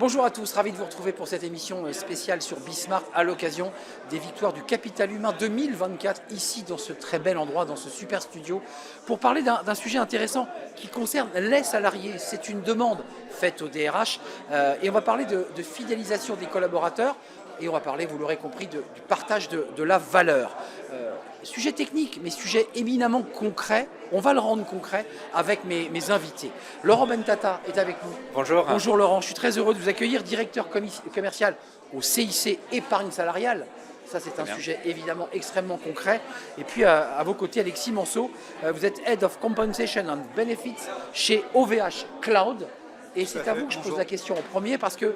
Bonjour à tous, ravi de vous retrouver pour cette émission spéciale sur Bismart à l'occasion des victoires du Capital Humain 2024 ici dans ce très bel endroit, dans ce super studio pour parler d'un sujet intéressant qui concerne les salariés. C'est une demande faite au DRH et on va parler de fidélisation des collaborateurs et on va parler, vous l'aurez compris, du partage de la valeur. Sujet technique, mais sujet éminemment concret. On va le rendre concret avec mes invités. Laurent Bentata est avec nous. Bonjour. Bonjour Laurent, je suis très heureux de vous accueillir, directeur commercial au CIC Épargne Salariale. Ça, c'est un sujet évidemment extrêmement concret. Et puis à vos côtés, Alexis Manceau, vous êtes Head of Compensation and Benefits chez OVH Cloud. Et c'est à vous que je pose la question en premier parce que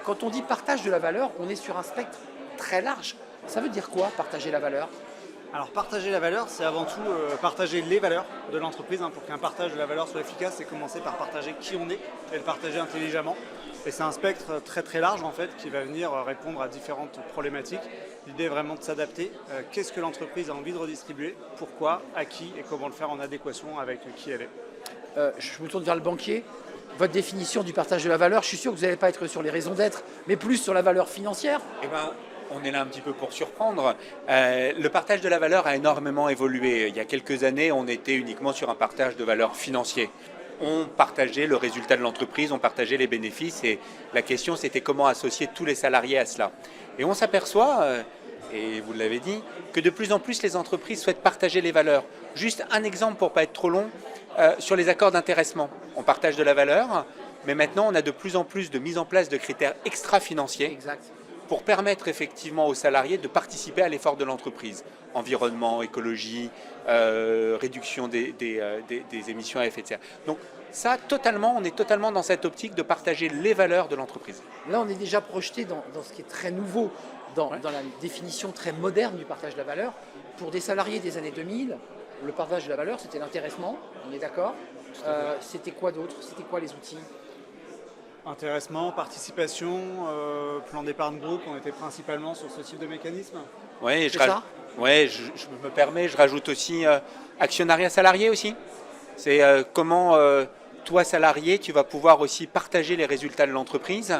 quand on dit partage de la valeur, on est sur un spectre très large. Ça veut dire quoi, partager la valeur ? Alors partager la valeur, c'est avant tout partager les valeurs de l'entreprise. Pour qu'un partage de la valeur soit efficace, c'est commencer par partager qui on est et le partager intelligemment. Et c'est un spectre très très large en fait qui va venir répondre à différentes problématiques. L'idée est vraiment de s'adapter. Qu'est-ce que l'entreprise a envie de redistribuer, pourquoi, à qui et comment le faire en adéquation avec qui elle est. Je me tourne vers le banquier. Votre définition du partage de la valeur, je suis sûr que vous n'allez pas être sur les raisons d'être, mais plus sur la valeur financière. On est là un petit peu pour surprendre. Le partage de la valeur a énormément évolué. Il y a quelques années, on était uniquement sur un partage de valeur financier. On partageait le résultat de l'entreprise, on partageait les bénéfices et la question c'était comment associer tous les salariés à cela. Et on s'aperçoit, et vous l'avez dit, que de plus en plus les entreprises souhaitent partager les valeurs. Juste un exemple pour ne pas être trop long, sur les accords d'intéressement. On partage de la valeur, mais maintenant on a de plus en plus de mise en place de critères extra-financiers. Exact. Pour permettre effectivement aux salariés de participer à l'effort de l'entreprise. Environnement, écologie, réduction des émissions à effet de serre. Donc ça, on est totalement dans cette optique de partager les valeurs de l'entreprise. Là, on est déjà projeté dans ce qui est très nouveau, dans la définition très moderne du partage de la valeur. Pour des salariés des années 2000, le partage de la valeur, c'était l'intéressement, on est d'accord. C'était quoi d'autre ? C'était quoi les outils ? Intéressement, participation, plan d'épargne groupe, on était principalement sur ce type de mécanisme. Oui, je me permets, je rajoute aussi actionnariat salarié aussi. C'est comment toi salarié, tu vas pouvoir aussi partager les résultats de l'entreprise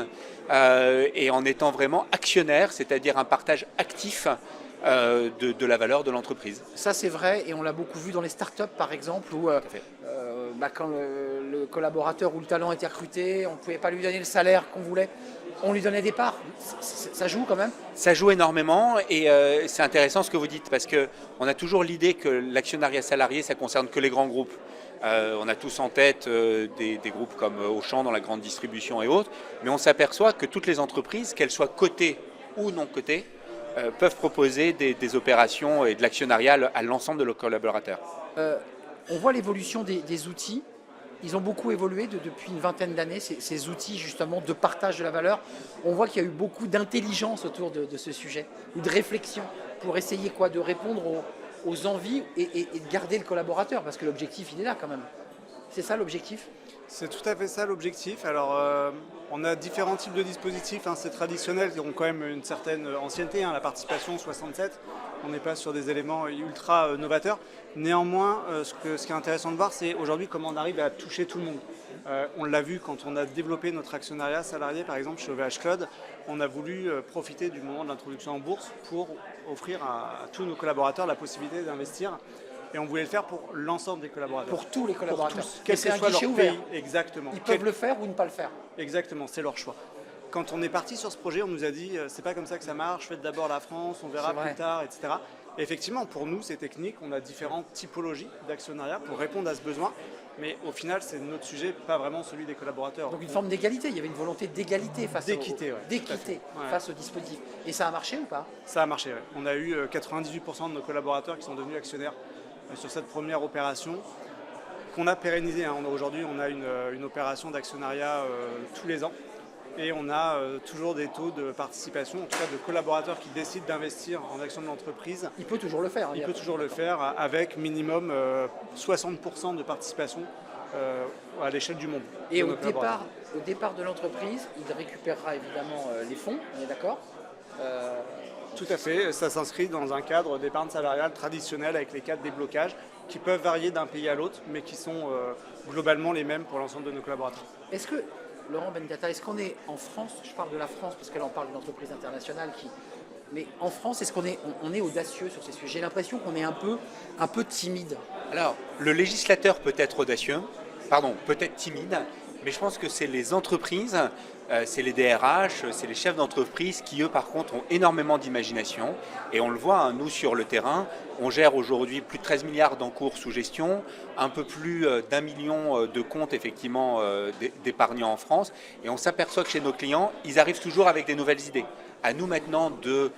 et en étant vraiment actionnaire, c'est-à-dire un partage actif de la valeur de l'entreprise. Ça c'est vrai et on l'a beaucoup vu dans les startups par exemple où quand le collaborateur ou le talent était recruté, on ne pouvait pas lui donner le salaire qu'on voulait, on lui donnait des parts. Ça joue quand même ? Ça joue énormément et c'est intéressant ce que vous dites parce qu'on a toujours l'idée que l'actionnariat salarié ça concerne que les grands groupes. On a tous en tête des groupes comme Auchan dans la grande distribution et autres, mais on s'aperçoit que toutes les entreprises, qu'elles soient cotées ou non cotées, peuvent proposer des opérations et de l'actionnariat à l'ensemble de leurs collaborateurs. On voit l'évolution des outils. Ils ont beaucoup évolué depuis une vingtaine d'années, ces outils justement de partage de la valeur. On voit qu'il y a eu beaucoup d'intelligence autour de ce sujet, ou de réflexion, pour essayer de répondre aux envies et de garder le collaborateur, parce que l'objectif, il est là quand même. C'est ça l'objectif ? C'est tout à fait ça l'objectif. Alors, on a différents types de dispositifs. C'est traditionnel, qui ont quand même une certaine ancienneté. La participation 67, on n'est pas sur des éléments ultra novateurs. Néanmoins, ce qui est intéressant de voir, c'est aujourd'hui comment on arrive à toucher tout le monde. On l'a vu quand on a développé notre actionnariat salarié, par exemple chez OVH Cloud. On a voulu profiter du moment de l'introduction en bourse pour offrir à tous nos collaborateurs la possibilité d'investir. Et on voulait le faire pour l'ensemble des collaborateurs. Pour tous les collaborateurs. Pour tous, quel que soit leur pays. Exactement. Ils peuvent le faire ou ne pas le faire. Exactement, c'est leur choix. Quand on est parti sur ce projet, on nous a dit c'est pas comme ça que ça marche, faites d'abord la France, on verra plus tard, etc. Et effectivement, pour nous, c'est technique, on a différentes typologies d'actionnariat pour répondre à ce besoin. Mais au final, c'est notre sujet, pas vraiment celui des collaborateurs. Donc une forme d'égalité, il y avait une volonté d'égalité face face au dispositif. Et ça a marché ou pas ? Ça a marché, oui. On a eu 98% de nos collaborateurs qui sont devenus actionnaires sur cette première opération qu'on a pérennisée. Aujourd'hui, on a une opération d'actionnariat tous les ans et on a toujours des taux de participation, en tout cas de collaborateurs qui décident d'investir en action de l'entreprise. Il peut toujours le faire. Il peut toujours le faire avec minimum 60% de participation à l'échelle du monde. Et au départ de l'entreprise, il récupérera évidemment les fonds, on est d'accord ? Tout à fait, ça s'inscrit dans un cadre d'épargne salariale traditionnel avec les cas de déblocage qui peuvent varier d'un pays à l'autre, mais qui sont globalement les mêmes pour l'ensemble de nos collaborateurs. Est-ce que Laurent Bentata, est-ce qu'on est en France, je parle de la France parce que là on parle d'une entreprise internationale mais en France, est-ce qu'on est, on est audacieux sur ces sujets? J'ai l'impression qu'on est un peu timide. Alors, le législateur peut être audacieux, peut-être timide, mais je pense que c'est les entreprises, c'est les DRH, c'est les chefs d'entreprise qui, eux, par contre, ont énormément d'imagination. Et on le voit, hein, nous, sur le terrain, on gère aujourd'hui plus de 13 milliards d'encours sous gestion, un peu plus d'1 million de comptes, effectivement, d'épargnants en France. Et on s'aperçoit que chez nos clients, ils arrivent toujours avec des nouvelles idées. À nous, maintenant, de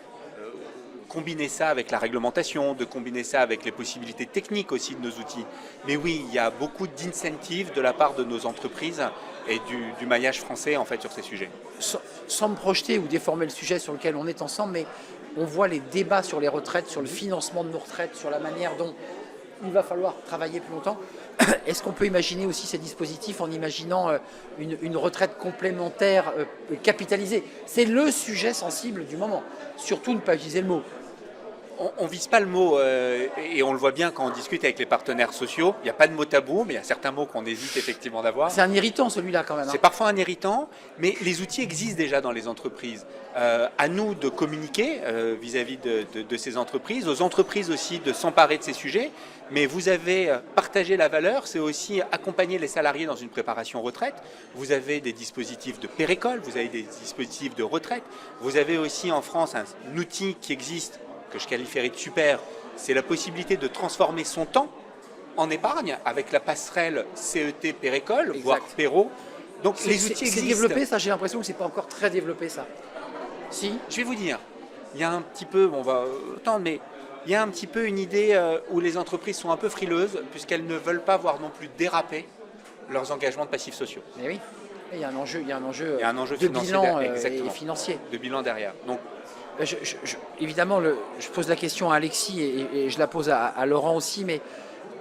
combiner ça avec la réglementation, de combiner ça avec les possibilités techniques aussi de nos outils. Mais oui, il y a beaucoup d'incentives de la part de nos entreprises et du maillage français en fait sur ces sujets. Sans me projeter ou déformer le sujet sur lequel on est ensemble, mais on voit les débats sur les retraites, sur le financement de nos retraites, sur la manière dont il va falloir travailler plus longtemps. Est-ce qu'on peut imaginer aussi ces dispositifs en imaginant une retraite complémentaire capitalisée? C'est le sujet sensible du moment. Surtout ne pas utiliser le mot. On ne vise pas le mot, et on le voit bien quand on discute avec les partenaires sociaux. Il n'y a pas de mot tabou, mais il y a certains mots qu'on hésite effectivement d'avoir. C'est un irritant celui-là quand même. C'est parfois un irritant, mais les outils existent déjà dans les entreprises. À nous de communiquer vis-à-vis de ces entreprises, aux entreprises aussi de s'emparer de ces sujets. Mais vous avez partagé la valeur, c'est aussi accompagner les salariés dans une préparation retraite. Vous avez des dispositifs de pérécole, vous avez des dispositifs de retraite. Vous avez aussi en France un outil qui existe, que je qualifierais de super, c'est la possibilité de transformer son temps en épargne avec la passerelle CET Pérécole, voire Péro. Donc les outils existent. C'est développé ça, j'ai l'impression que c'est pas encore très développé ça. Si. Je vais vous dire, il y a un petit peu, on va attendre, mais il y a un petit peu une idée où les entreprises sont un peu frileuses puisqu'elles ne veulent pas voir non plus déraper leurs engagements de passifs sociaux. Mais oui, il y a un enjeu, de bilan et financier. De bilan derrière. Donc, évidemment, je pose la question à Alexis et je la pose à Laurent aussi, mais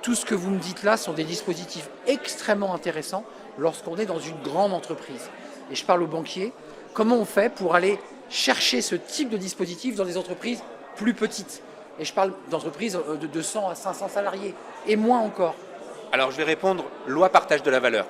tout ce que vous me dites là sont des dispositifs extrêmement intéressants lorsqu'on est dans une grande entreprise. Et je parle aux banquiers, comment on fait pour aller chercher ce type de dispositif dans des entreprises plus petites? Et je parle d'entreprises de 200 à 500 salariés, et moins encore. Alors je vais répondre, loi partage de la valeur.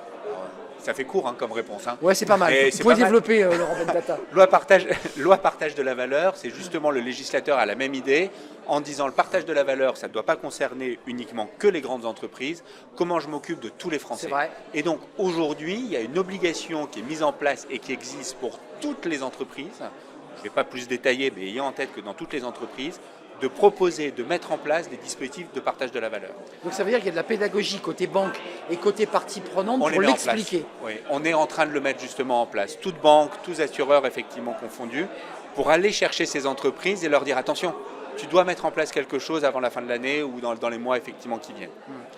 Ça fait court comme réponse. Hein. Ouais, c'est pas mal. Vous pouvez développer, Laurent Bentata. loi partage de la valeur, c'est justement le législateur a la même idée en disant le partage de la valeur, ça ne doit pas concerner uniquement que les grandes entreprises. Comment je m'occupe de tous les Français? C'est vrai. Et donc aujourd'hui, il y a une obligation qui est mise en place et qui existe pour toutes les entreprises. Je ne vais pas plus détailler, mais ayant en tête que dans toutes les entreprises, de proposer, de mettre en place des dispositifs de partage de la valeur. Donc ça veut dire qu'il y a de la pédagogie côté banque et côté partie prenante pour l'expliquer. Oui, on est en train de le mettre justement en place. Toutes banques, tous assureurs effectivement confondus, pour aller chercher ces entreprises et leur dire attention, tu dois mettre en place quelque chose avant la fin de l'année ou dans les mois effectivement qui viennent.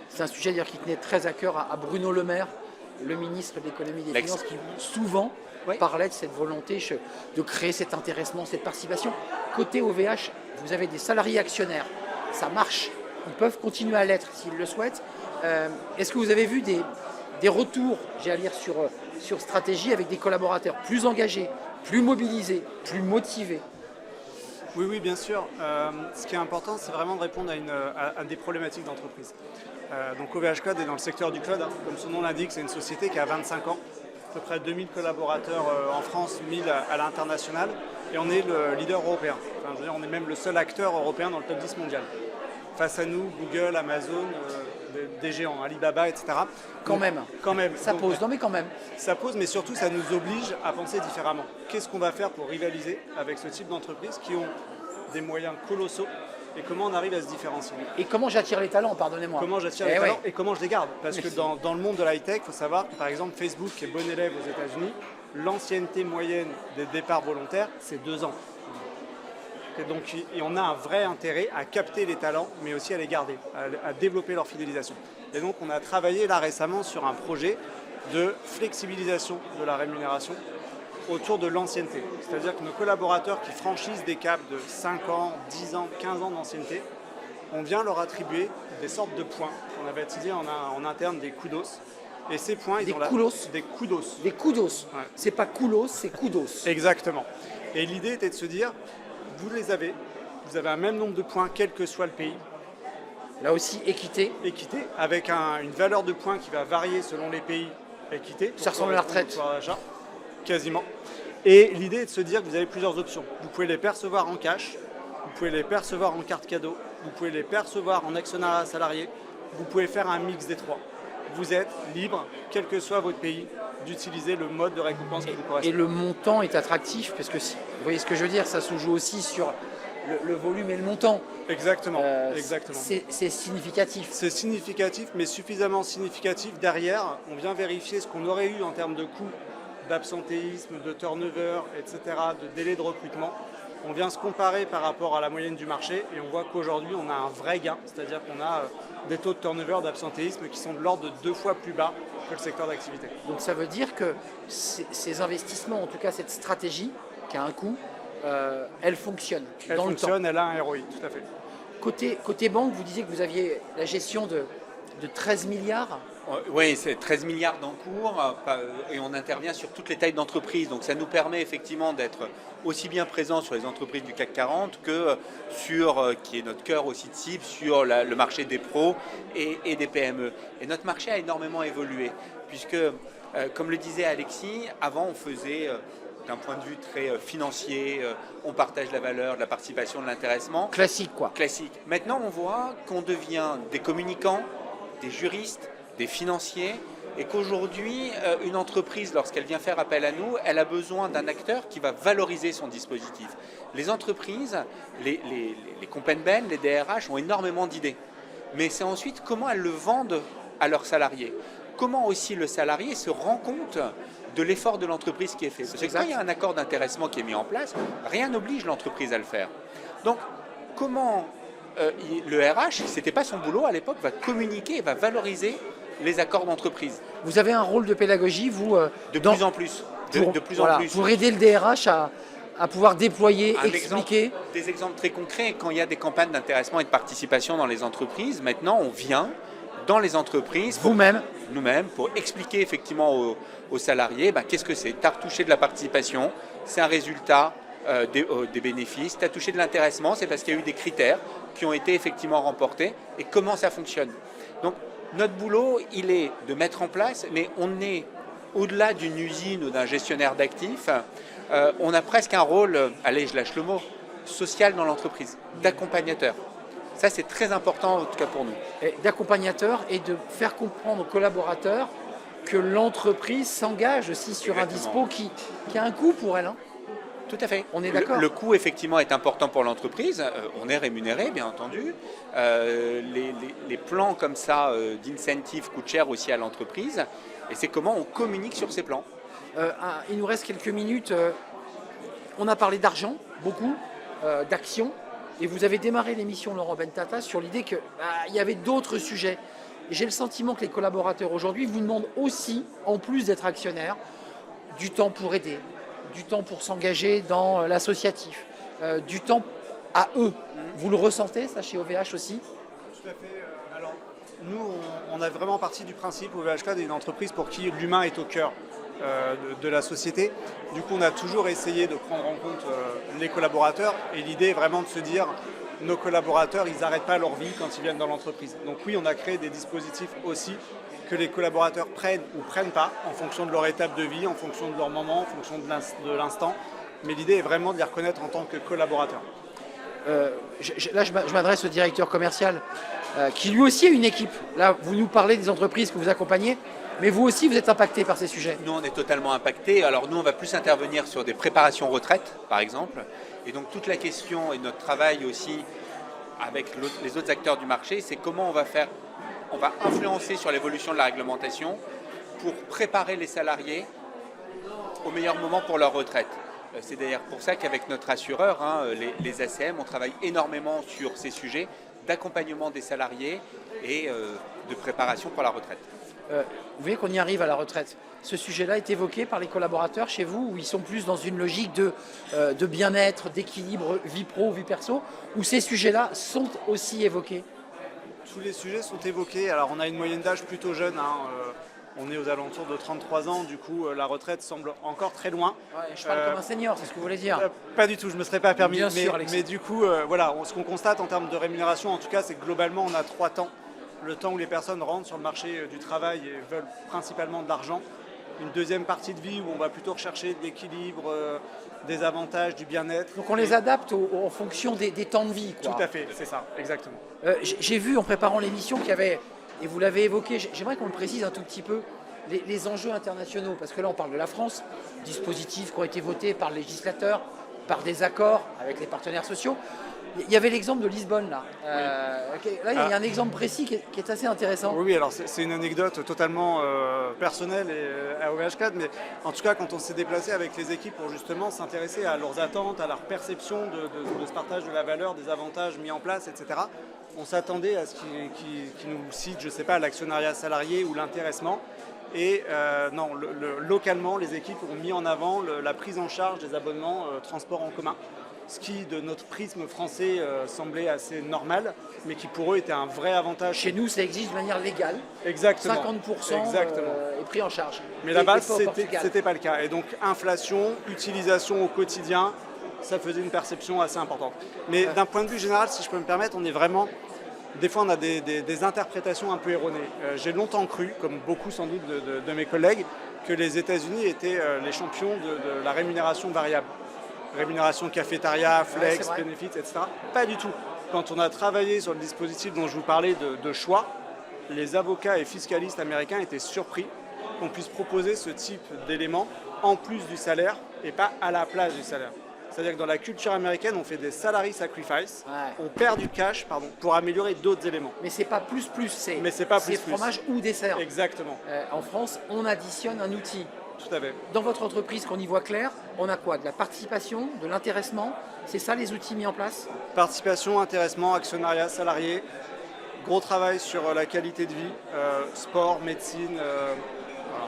C'est un sujet d'ailleurs qui tenait très à cœur à Bruno Le Maire, le ministre de l'économie et des finances, qui souvent parlait de cette volonté de créer cet intéressement, cette participation. Côté OVH, vous avez des salariés actionnaires, ça marche, ils peuvent continuer à l'être s'ils le souhaitent. Est-ce que vous avez vu des retours, j'ai à lire sur stratégie, avec des collaborateurs plus engagés, plus mobilisés, plus motivés? Oui, bien sûr. Ce qui est important, c'est vraiment de répondre à des problématiques d'entreprise. Donc OVH Cloud est dans le secteur du cloud. Comme son nom l'indique, c'est une société qui a 25 ans, à peu près 2000 collaborateurs en France, 1000 à l'international, et on est le leader européen. Enfin, je veux dire, on est même le seul acteur européen dans le top 10 mondial. Face à nous, Google, Amazon, des géants, Alibaba, etc. Quand même. Ça pose, non mais quand même. Ça pose, mais surtout ça nous oblige à penser différemment. Qu'est-ce qu'on va faire pour rivaliser avec ce type d'entreprises qui ont des moyens colossaux et comment on arrive à se différencier? Et comment j'attire les talents, pardonnez-moi. Comment j'attire les talents et comment je les garde? Parce que dans le monde de l'high-tech, il faut savoir que par exemple Facebook, qui est bon élève aux États-Unis, l'ancienneté moyenne des départs volontaires, c'est 2 ans. Et on a un vrai intérêt à capter les talents, mais aussi à les garder, à développer leur fidélisation. Et donc on a travaillé là récemment sur un projet de flexibilisation de la rémunération autour de l'ancienneté. C'est-à-dire que nos collaborateurs qui franchissent des caps de 5 ans, 10 ans, 15 ans d'ancienneté, on vient leur attribuer des sortes de points qu'on a baptisés en interne des kudos. Et ces points, des kudos. Des kudos. Des kudos. Ouais. C'est pas kudos, c'est kudos. Exactement. Et l'idée était de se dire, vous avez un même nombre de points, quel que soit le pays. Là aussi, équité. Équité, avec une valeur de points qui va varier selon les pays équité. Ça ressemble à la retraite. Pouvoir d'achat, quasiment. Et l'idée est de se dire que vous avez plusieurs options. Vous pouvez les percevoir en cash, vous pouvez les percevoir en carte cadeau, vous pouvez les percevoir en actionnariat salarié, vous pouvez faire un mix des trois. Vous êtes libre, quel que soit votre pays, d'utiliser le mode de récompense qui vous correspond. Et le montant est attractif parce que, vous voyez ce que je veux dire, ça se joue aussi sur le volume et le montant. Exactement, exactement. C'est significatif. C'est significatif, mais suffisamment significatif. Derrière, on vient vérifier ce qu'on aurait eu en termes de coûts d'absentéisme, de turnover, etc., de délai de recrutement. On vient se comparer par rapport à la moyenne du marché et on voit qu'aujourd'hui, on a un vrai gain, c'est-à-dire qu'on a des taux de turnover, d'absentéisme qui sont de l'ordre de 2 fois plus bas que le secteur d'activité. Donc ça veut dire que ces investissements, en tout cas cette stratégie, qui a un coût, elle fonctionne Elle dans fonctionne, le temps. elle a un ROI, tout à fait. Côté banque, vous disiez que vous aviez la gestion de 13 milliards. Oui, c'est 13 milliards d'encours et on intervient sur toutes les tailles d'entreprises. Donc ça nous permet effectivement d'être aussi bien présents sur les entreprises du CAC 40 que sur, qui est notre cœur aussi de cible, sur le marché des pros et des PME. Et notre marché a énormément évolué puisque, comme le disait Alexis, avant on faisait d'un point de vue très financier, on partage la valeur, de la participation, de l'intéressement. Classique quoi. Classique. Maintenant on voit qu'on devient des communicants, des juristes, des financiers, et qu'aujourd'hui, une entreprise, lorsqu'elle vient faire appel à nous, elle a besoin d'un acteur qui va valoriser son dispositif. Les entreprises, les Compenben, les DRH ont énormément d'idées. Mais c'est ensuite comment elles le vendent à leurs salariés. Comment aussi le salarié se rend compte de l'effort de l'entreprise qui est fait. Parce que quand il y a un accord d'intéressement qui est mis en place, rien n'oblige l'entreprise à le faire. Donc, comment le RH, ce n'était pas son boulot à l'époque, va communiquer et va valoriser les accords d'entreprise. Vous avez un rôle de pédagogie, vous De plus en plus. De plus en plus. Pour aider le DRH à pouvoir déployer, expliquer. Des exemples très concrets, quand il y a des campagnes d'intéressement et de participation dans les entreprises, maintenant on vient dans les entreprises, nous-mêmes, pour expliquer effectivement aux salariés qu'est-ce que c'est. Tu as retouché de la participation, c'est un résultat des bénéfices. Tu as touché de l'intéressement, c'est parce qu'il y a eu des critères qui ont été effectivement remportés et comment ça fonctionne. Donc notre boulot, il est de mettre en place, mais on est au-delà d'une usine ou d'un gestionnaire d'actifs, on a presque un rôle, allez je lâche le mot, social dans l'entreprise, d'accompagnateur. Ça c'est très important en tout cas pour nous. D'accompagnateur et de faire comprendre aux collaborateurs que l'entreprise s'engage aussi sur Exactement. un dispo qui a un coût pour elle. Hein. Tout à fait. On est d'accord. Le coût, effectivement, est important pour l'entreprise. On est rémunéré, bien entendu. Les plans comme ça d'incentive coûtent cher aussi à l'entreprise. Et c'est comment on communique sur ces plans. Il nous reste quelques minutes. On a parlé d'argent, beaucoup, d'actions. Et vous avez démarré l'émission Laurent Bentata sur l'idée qu'il y avait d'autres sujets. J'ai le sentiment que les collaborateurs aujourd'hui vous demandent aussi, en plus d'être actionnaires, du temps pour aider, du temps pour s'engager dans l'associatif, du temps à eux. Vous le ressentez, ça, chez OVH aussi? Tout à fait. Alors, nous, on a vraiment parti du principe, OVH Cloud est une entreprise pour qui l'humain est au cœur de la société. Du coup, on a toujours essayé de prendre en compte les collaborateurs et l'idée est vraiment de se dire nos collaborateurs, ils n'arrêtent pas leur vie quand ils viennent dans l'entreprise. Donc oui, on a créé des dispositifs aussi que les collaborateurs prennent ou prennent pas en fonction de leur étape de vie, en fonction de leur moment, en fonction de l'instant. Mais l'idée est vraiment de les reconnaître en tant que collaborateurs. Là, je m'adresse au directeur commercial qui lui aussi a une équipe. Là, vous nous parlez des entreprises que vous accompagnez, mais vous aussi, vous êtes impacté par ces sujets. Nous, on est totalement impacté. Alors nous, on va plus intervenir sur des préparations retraite, par exemple. Et donc toute la question et notre travail aussi avec les autres acteurs du marché, c'est comment on va influencer sur l'évolution de la réglementation pour préparer les salariés au meilleur moment pour leur retraite. C'est d'ailleurs pour ça qu'avec notre assureur, les ACM, on travaille énormément sur ces sujets d'accompagnement des salariés et de préparation pour la retraite. Vous voyez qu'on y arrive à la retraite. Ce sujet-là est évoqué par les collaborateurs chez vous, où ils sont plus dans une logique de bien-être, d'équilibre, vie pro, vie perso, où ces sujets-là sont aussi évoqués? Tous les sujets sont évoqués. Alors on a une moyenne d'âge plutôt jeune. On est aux alentours de 33 ans. Du coup, la retraite semble encore très loin. Ouais, je parle comme un senior, c'est ce que vous voulez dire. Pas du tout, je ne me serais pas permis. Bien sûr, Alexis. Mais du coup, voilà, ce qu'on constate en termes de rémunération, en tout cas, c'est que globalement, on a 3 temps le temps où les personnes rentrent sur le marché du travail et veulent principalement de l'argent. Une deuxième partie de vie où on va plutôt rechercher de l'équilibre, des avantages, du bien-être. Donc on les adapte en fonction des temps de vie, quoi. Tout à fait, c'est ça, exactement. J'ai vu en préparant l'émission qu'il y avait, et vous l'avez évoqué, j'aimerais qu'on le précise un tout petit peu, les enjeux internationaux, parce que là on parle de la France, dispositifs qui ont été votés par le législateur, par des accords avec les partenaires sociaux. Il y avait l'exemple de Lisbonne, là. Là, il y a un exemple précis qui est assez intéressant. Oui, alors c'est une anecdote totalement personnelle et à OVH4, mais en tout cas, quand on s'est déplacé avec les équipes pour justement s'intéresser à leurs attentes, à leur perception de ce partage de la valeur, des avantages mis en place, etc., on s'attendait à ce qu'ils nous citent, je ne sais pas, l'actionnariat salarié ou l'intéressement. Et non, localement, les équipes ont mis en avant la prise en charge des abonnements transport en commun, ce qui, de notre prisme français, semblait assez normal, mais qui pour eux était un vrai avantage. Chez nous, ça existe de manière légale. Exactement. 50% Exactement. Est pris en charge. Mais là-bas, c'était pas le cas. Et donc, inflation, utilisation au quotidien, ça faisait une perception assez importante. Mais d'un point de vue général, si je peux me permettre, on est vraiment... Des fois, on a des interprétations un peu erronées. J'ai longtemps cru, comme beaucoup sans doute de mes collègues, que les États-Unis étaient les champions de la rémunération variable. Rémunération cafétéria, flex, bénéfices, etc. Pas du tout. Quand on a travaillé sur le dispositif dont je vous parlais de choix, les avocats et fiscalistes américains étaient surpris qu'on puisse proposer ce type d'éléments en plus du salaire et pas à la place du salaire. C'est-à-dire que dans la culture américaine, on fait des salary sacrifice, on perd du cash pour améliorer d'autres éléments. Mais c'est pas plus, c'est fromage ou dessert. Exactement. En France, on additionne un outil. Tout à fait. Dans votre entreprise, qu'on y voit clair, on a quoi? De la participation, de l'intéressement? C'est ça les outils mis en place? Participation, intéressement, actionnariat, salarié. Gros travail sur la qualité de vie, sport, médecine. Voilà.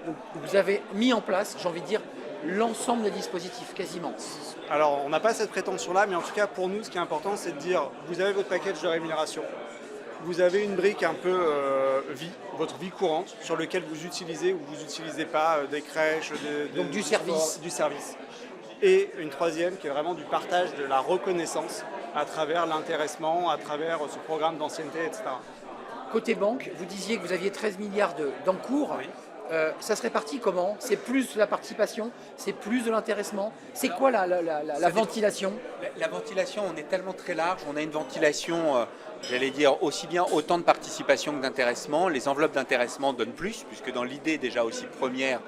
Donc, vous avez mis en place, j'ai envie de dire, l'ensemble des dispositifs, quasiment. Alors, on n'a pas cette prétention-là, mais en tout cas, pour nous, ce qui est important, c'est de dire, vous avez votre package de rémunération, vous avez une brique un peu vie, votre vie courante, sur lequel vous utilisez ou vous n'utilisez pas des crèches, donc du service. Du service. Et une troisième qui est vraiment du partage de la reconnaissance à travers l'intéressement, à travers ce programme d'ancienneté, etc. Côté banque, vous disiez que vous aviez 13 milliards d'encours. Oui. Ça se répartit comment? C'est plus de la participation? C'est plus de l'intéressement? C'est quoi la ventilation? La ventilation, on est tellement très large. On a une ventilation, j'allais dire, aussi bien autant de participation que d'intéressement. Les enveloppes d'intéressement donnent plus, puisque dans l'idée déjà aussi première,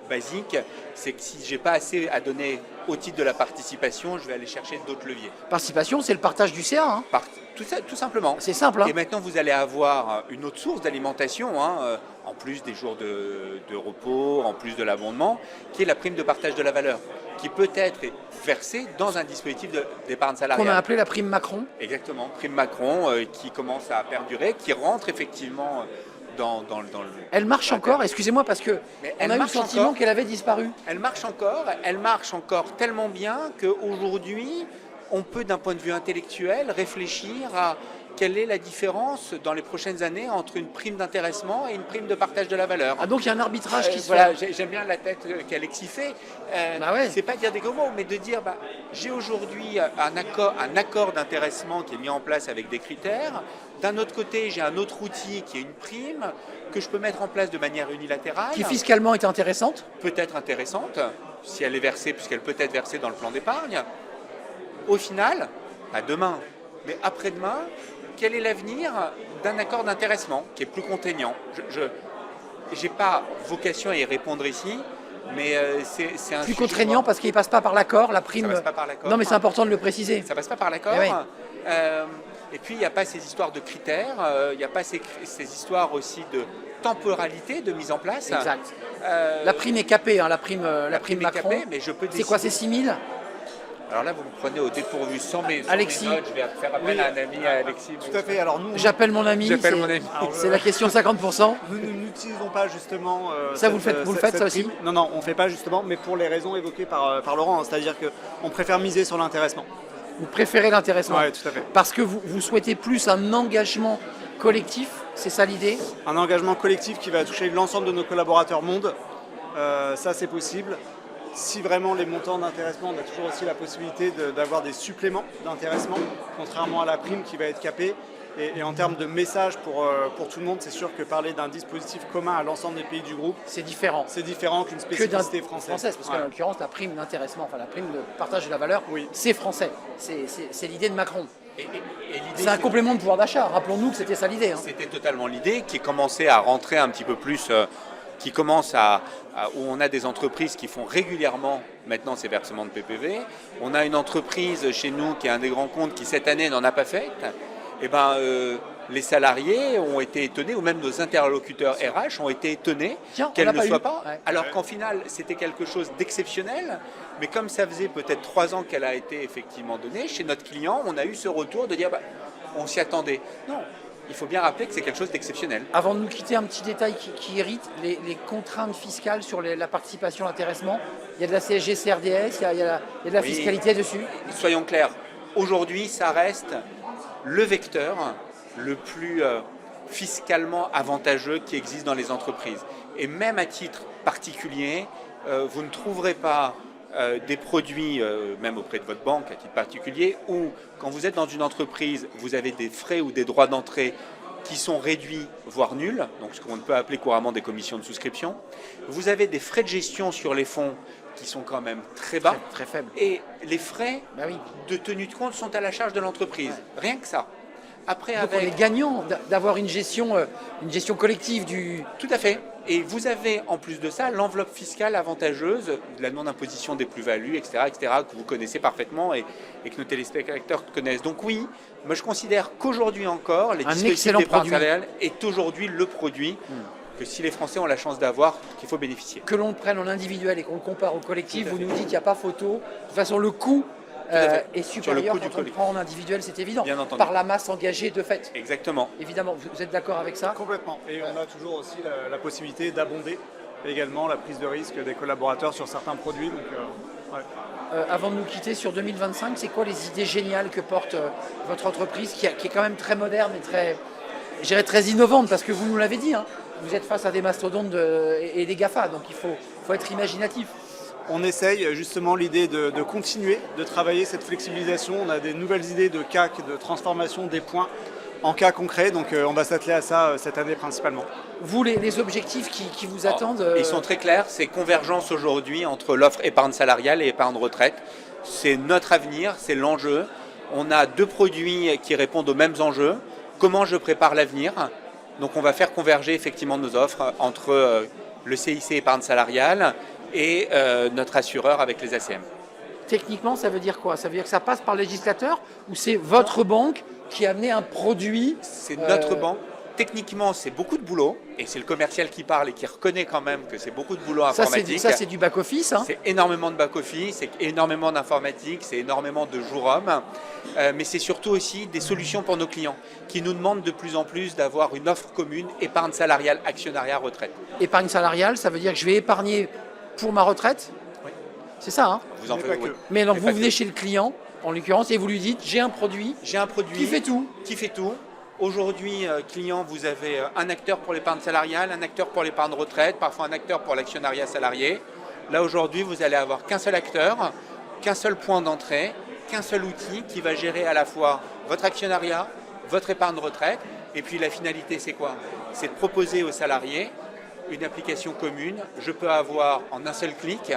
basique, c'est que si je n'ai pas assez à donner au titre de la participation, je vais aller chercher d'autres leviers. Participation, c'est le partage du CA. Hein. Tout simplement. C'est simple. Hein. Et maintenant, vous allez avoir une autre source d'alimentation, en plus des jours de repos, en plus de l'abondement, qui est la prime de partage de la valeur, qui peut être versée dans un dispositif d'épargne salariale. Qu'on a appelé la prime Macron. Exactement, prime Macron, qui commence à perdurer, qui rentre effectivement dans le... Elle marche encore, excusez-moi, parce que on a eu le sentiment qu'elle avait disparu. Elle marche encore tellement bien qu'aujourd'hui, on peut, d'un point de vue intellectuel, réfléchir à quelle est la différence dans les prochaines années entre une prime d'intéressement et une prime de partage de la valeur. Ah, donc il y a un arbitrage qui se voilà, fait. J'aime bien la tête qu'Alexis fait. Ouais. C'est pas dire des gros mots, mais de dire j'ai aujourd'hui un accord d'intéressement qui est mis en place avec des critères. D'un autre côté, j'ai un autre outil qui est une prime que je peux mettre en place de manière unilatérale. Qui fiscalement est intéressante. Peut-être intéressante, si elle est versée, puisqu'elle peut être versée dans le plan d'épargne. Au final, pas demain, mais après-demain, quel est l'avenir d'un accord d'intéressement qui est plus contraignant? Je n'ai pas vocation à y répondre ici, mais c'est un plus contraignant parce qu'il ne passe pas par l'accord, la prime. Ça passe pas par l'accord. Non, mais c'est important de le préciser. Ça passe pas par l'accord. Oui. Et puis, il n'y a pas ces histoires de critères, il n'y a pas ces histoires aussi de temporalité de mise en place. Exact. La prime est capée, hein, la prime Macron. Est capée, mais je peux c'est quoi, c'est 6 000? Alors là, vous me prenez au dépourvu sans mes Alexis. notes. Je vais faire appel à un ami, à Alexis. Tout à fait. Alors nous, j'appelle mon ami. C'est la question 50%. Nous n'utilisons pas justement. Ça, vous le faites ça aussi? Non, on ne fait pas justement, mais pour les raisons évoquées par Laurent, hein, c'est-à-dire qu'on préfère miser sur l'intéressement. Vous préférez l'intéressement? Oui, tout à fait. Parce que vous souhaitez plus un engagement collectif, c'est ça l'idée? Un engagement collectif qui va toucher l'ensemble de nos collaborateurs monde. Ça, c'est possible. Si vraiment les montants d'intéressement, on a toujours aussi la possibilité d'avoir des suppléments d'intéressement, contrairement à la prime qui va être capée. Et en termes de message pour tout le monde, c'est sûr que parler d'un dispositif commun à l'ensemble des pays du groupe, C'est différent. c'est différent qu'une Que spécificité d'un française. parce qu'en Ouais. l'occurrence, la prime d'intéressement, enfin la prime de partage de la valeur, Oui. c'est français. C'est l'idée de Macron. Et l'idée, C'est un complément de pouvoir d'achat. Rappelons-nous que c'était ça l'idée. Hein. C'était totalement l'idée qui commençait à rentrer un petit peu plus, qui commence où on a des entreprises qui font régulièrement maintenant ces versements de PPV. On a une entreprise chez nous qui est un des grands comptes qui cette année n'en a pas fait. Et les salariés ont été étonnés, ou même nos interlocuteurs RH ont été étonnés Tiens, on qu'elle l'a ne pas soit eu. pas. Ouais. Alors qu'en final, c'était quelque chose d'exceptionnel, mais comme ça faisait peut-être 3 ans qu'elle a été effectivement donnée, chez notre client, on a eu ce retour de dire on s'y attendait. Non, il faut bien rappeler que c'est quelque chose d'exceptionnel. Avant de nous quitter, un petit détail qui irrite, les contraintes fiscales sur la participation à l'intéressement. Il y a de la CSG, CRDS, il y a de la Oui. fiscalité dessus. Soyons clairs, aujourd'hui, ça reste le vecteur le plus fiscalement avantageux qui existe dans les entreprises. Et même à titre particulier, vous ne trouverez pas des produits, même auprès de votre banque à titre particulier, où quand vous êtes dans une entreprise, vous avez des frais ou des droits d'entrée qui sont réduits, voire nuls, donc ce qu'on peut appeler couramment des commissions de souscription. Vous avez des frais de gestion sur les fonds qui sont quand même très bas. Très faible. Et les frais Bah oui. de tenue de compte sont à la charge de l'entreprise. Rien que ça. Après, Donc on est gagnant d'avoir une gestion collective du. Tout à fait. Et vous avez en plus de ça l'enveloppe fiscale avantageuse de la non-imposition des plus-values, etc., que vous connaissez parfaitement et que nos téléspectateurs connaissent. Donc oui, moi je considère qu'aujourd'hui encore, les dispositifs excellent d'épargne produit. salariale est aujourd'hui le produit que si les Français ont la chance d'avoir, qu'il faut bénéficier. Que l'on le prenne en individuel et qu'on le compare au collectif, Tout à vous fait. nous dites qu'il n'y a pas photo. De toute façon, le coût à fait. est Sur supérieur le coût du quand on le collectif. prend en individuel, c'est évident. Bien entendu. Par la masse engagée de fait. Exactement. Évidemment, vous êtes d'accord avec ça? Complètement. Et on a toujours aussi la possibilité d'abonder également la prise de risque des collaborateurs sur certains produits. Donc, ouais. Avant de nous quitter sur 2025, c'est quoi les idées géniales que porte votre entreprise qui est quand même très moderne et je dirais très innovante parce que vous nous l'avez dit, hein, vous êtes face à des mastodontes et des GAFA, donc il faut être imaginatif. On essaye justement l'idée de continuer de travailler cette flexibilisation. On a des nouvelles idées de cas, de transformation des points en cas concrets. Donc on va s'atteler à ça cette année principalement. Vous, les objectifs qui vous attendent Ils sont très clairs, c'est convergence aujourd'hui entre l'offre épargne salariale et épargne retraite. C'est notre avenir, c'est l'enjeu. On a 2 produits qui répondent aux mêmes enjeux. Comment je prépare l'avenir? Donc on va faire converger effectivement nos offres entre le CIC épargne salariale et notre assureur avec les ACM. Techniquement, ça veut dire quoi? Ça veut dire que ça passe par le législateur ou c'est votre banque qui a amené un produit? C'est notre banque. Techniquement, c'est beaucoup de boulot et c'est le commercial qui parle et qui reconnaît quand même que c'est beaucoup de boulot informatique. Ça, c'est du back-office. Hein. C'est énormément de back-office, c'est énormément d'informatique, c'est énormément de jour-homme, mais c'est surtout aussi des solutions pour nos clients qui nous demandent de plus en plus d'avoir une offre commune épargne salariale, actionnariat, retraite. Épargne salariale, ça veut dire que je vais épargner pour ma retraite? Oui. C'est ça, hein? Vous en Mais faites, pas oui. que. Mais donc Mais vous pas venez que. chez le client, en l'occurrence, et vous lui dites, j'ai un produit J'ai un produit qui fait tout. Qui fait tout. Aujourd'hui, client, vous avez un acteur pour l'épargne salariale, un acteur pour l'épargne retraite, parfois un acteur pour l'actionnariat salarié. Là, aujourd'hui, vous allez avoir qu'un seul acteur, qu'un seul point d'entrée, qu'un seul outil qui va gérer à la fois votre actionnariat, votre épargne retraite. Et puis la finalité, c'est quoi? C'est de proposer aux salariés une application commune. Je peux avoir en un seul clic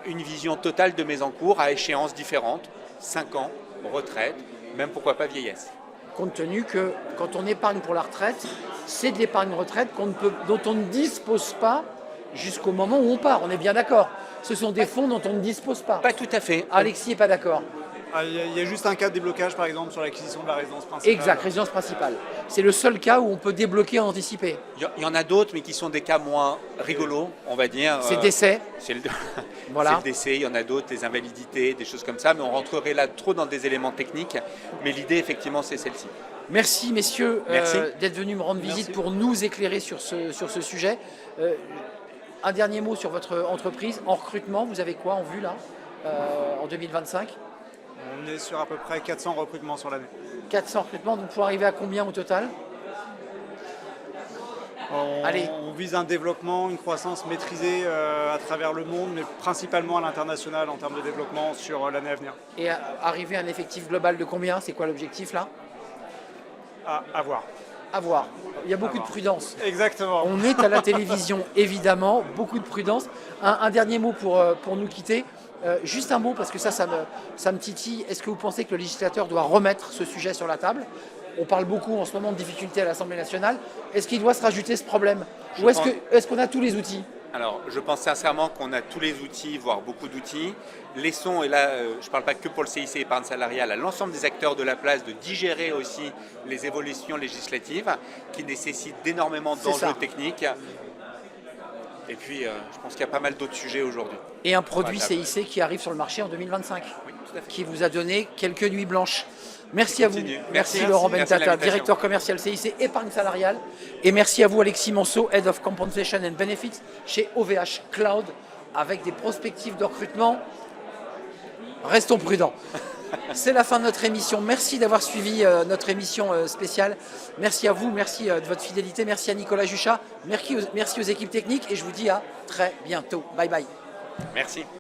une vision totale de mes encours à échéances différentes, 5 ans, retraite, même pourquoi pas vieillesse. Compte tenu que quand on épargne pour la retraite, c'est de l'épargne retraite dont on ne dispose pas jusqu'au moment où on part. On est bien d'accord. Ce sont des fonds dont on ne dispose pas. Pas tout à fait. Alexis n'est pas d'accord. Il y a juste un cas de déblocage par exemple sur l'acquisition de la résidence principale. Exact, résidence principale. C'est le seul cas où on peut débloquer en anticipé. Il y en a d'autres, mais qui sont des cas moins rigolos, on va dire. C'est décès. C'est le, Voilà. c'est le décès, il y en a d'autres, des invalidités, des choses comme ça, mais on rentrerait là trop dans des éléments techniques. Mais l'idée, effectivement, c'est celle-ci. Merci messieurs Merci. d'être venus me rendre visite Merci. pour nous éclairer sur ce sujet. Un dernier mot sur votre entreprise. En recrutement, vous avez quoi en vue là en 2025? On est sur à peu près 400 recrutements sur l'année. 400 recrutements, donc pour arriver à combien au total? Allez. On vise un développement, une croissance maîtrisée à travers le monde, mais principalement à l'international en termes de développement sur l'année à venir. Et arriver à un effectif global de combien? C'est quoi l'objectif là? À voir. À voir. Il y a beaucoup de prudence. Exactement. On est à la télévision, évidemment, beaucoup de prudence. Un dernier mot pour nous quitter. Juste un mot, parce que ça me titille. Est-ce que vous pensez que le législateur doit remettre ce sujet sur la table? On parle beaucoup en ce moment de difficultés à l'Assemblée nationale. Est-ce qu'il doit se rajouter ce problème? Ou est-ce qu'on a tous les outils? Alors, je pense sincèrement qu'on a tous les outils, voire beaucoup d'outils. Laissons, et là, je ne parle pas que pour le CIC épargne salariale, à l'ensemble des acteurs de la place de digérer aussi les évolutions législatives qui nécessitent d'énormément d'enjeux techniques. Et puis, je pense qu'il y a pas mal d'autres sujets aujourd'hui. Et un produit CIC qui arrive sur le marché en 2025, Oui, tout à fait. qui vous a donné quelques nuits blanches. Merci à vous. Merci. Laurent Merci de Bentata, l'invitation. directeur commercial CIC épargne salariale. Et merci à vous Alexis Monceau, Head of Compensation and Benefits chez OVH Cloud, avec des perspectives de recrutement. Restons prudents. C'est la fin de notre émission. Merci d'avoir suivi notre émission spéciale. Merci à vous, merci de votre fidélité. Merci à Nicolas Juchat. Merci aux équipes techniques et je vous dis à très bientôt. Bye bye. Merci.